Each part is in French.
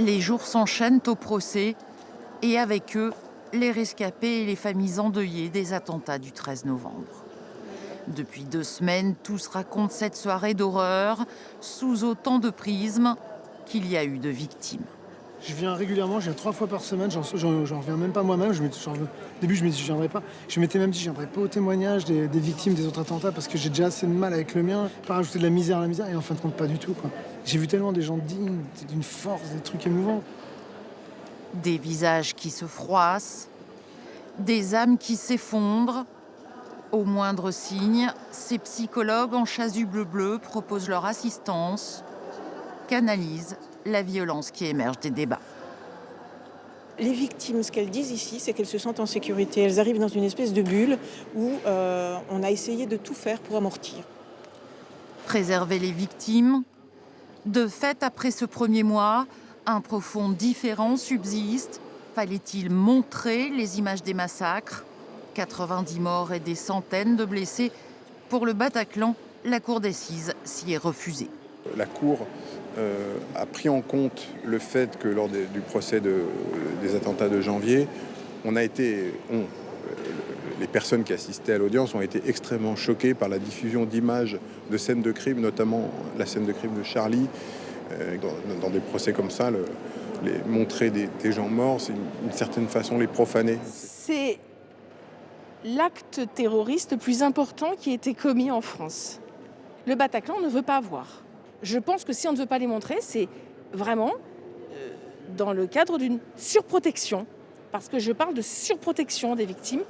Les jours s'enchaînent au procès et avec eux, les rescapés et les familles endeuillées des attentats du 13 novembre. Depuis 2 semaines, tous racontent cette soirée d'horreur sous autant de prismes qu'il y a eu de victimes. Je viens régulièrement, je viens 3 fois par semaine, j'en reviens même pas moi-même. Au début, je me dis je viendrai pas. Je m'étais même dit je viendrai pas au témoignage des victimes des autres attentats parce que j'ai déjà assez de mal avec le mien, pas rajouter de la misère à la misère, et en fin de compte, pas du tout, quoi. J'ai vu tellement des gens dignes, d'une force, des trucs émouvants. Des visages qui se froissent, des âmes qui s'effondrent. Au moindre signe, ces psychologues en chasuble bleu proposent leur assistance, canalisent la violence qui émerge des débats. Les victimes, ce qu'elles disent ici, c'est qu'elles se sentent en sécurité. Elles arrivent dans une espèce de bulle où on a essayé de tout faire pour amortir. Préserver les victimes. De fait, après ce premier mois, un profond différend subsiste. Fallait-il montrer les images des massacres ? 90 morts et des centaines de blessés. Pour le Bataclan, la cour d'assises s'y est refusée. La Cour a pris en compte le fait que lors du procès des attentats de janvier, les personnes qui assistaient à l'audience ont été extrêmement choquées par la diffusion d'images de scènes de crime, notamment la scène de crime de Charlie. Dans des procès comme ça, montrer des gens morts, c'est d'une certaine façon les profaner. C'est l'acte terroriste le plus important qui a été commis en France. Le Bataclan ne veut pas voir. Je pense que si on ne veut pas les montrer, c'est vraiment dans le cadre d'une surprotection. Parce que je parle de surprotection des victimes.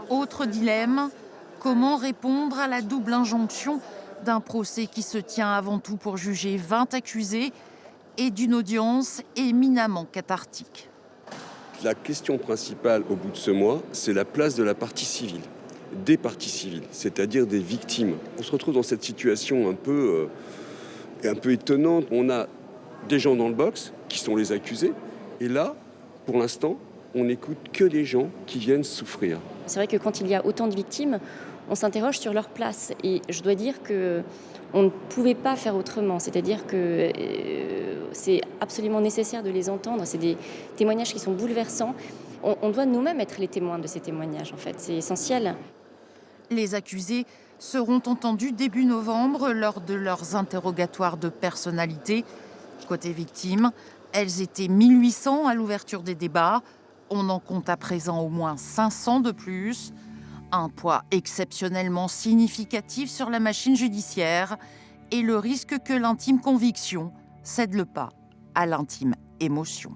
Autre dilemme, comment répondre à la double injonction d'un procès qui se tient avant tout pour juger 20 accusés et d'une audience éminemment cathartique. La question principale au bout de ce mois, c'est la place de la partie civile, des parties civiles, c'est-à-dire des victimes. On se retrouve dans cette situation un peu étonnante. On a des gens dans le box qui sont les accusés, et là, pour l'instant, on n'écoute que les gens qui viennent souffrir. C'est vrai que quand il y a autant de victimes, on s'interroge sur leur place. Et je dois dire qu'on ne pouvait pas faire autrement. C'est-à-dire que c'est absolument nécessaire de les entendre. C'est des témoignages qui sont bouleversants. On doit nous-mêmes être les témoins de ces témoignages, en fait. C'est essentiel. Les accusés seront entendus début novembre lors de leurs interrogatoires de personnalité. Côté victimes, elles étaient 1800 à l'ouverture des débats. On en compte à présent au moins 500 de plus. Un poids exceptionnellement significatif sur la machine judiciaire et le risque que l'intime conviction cède le pas à l'intime émotion.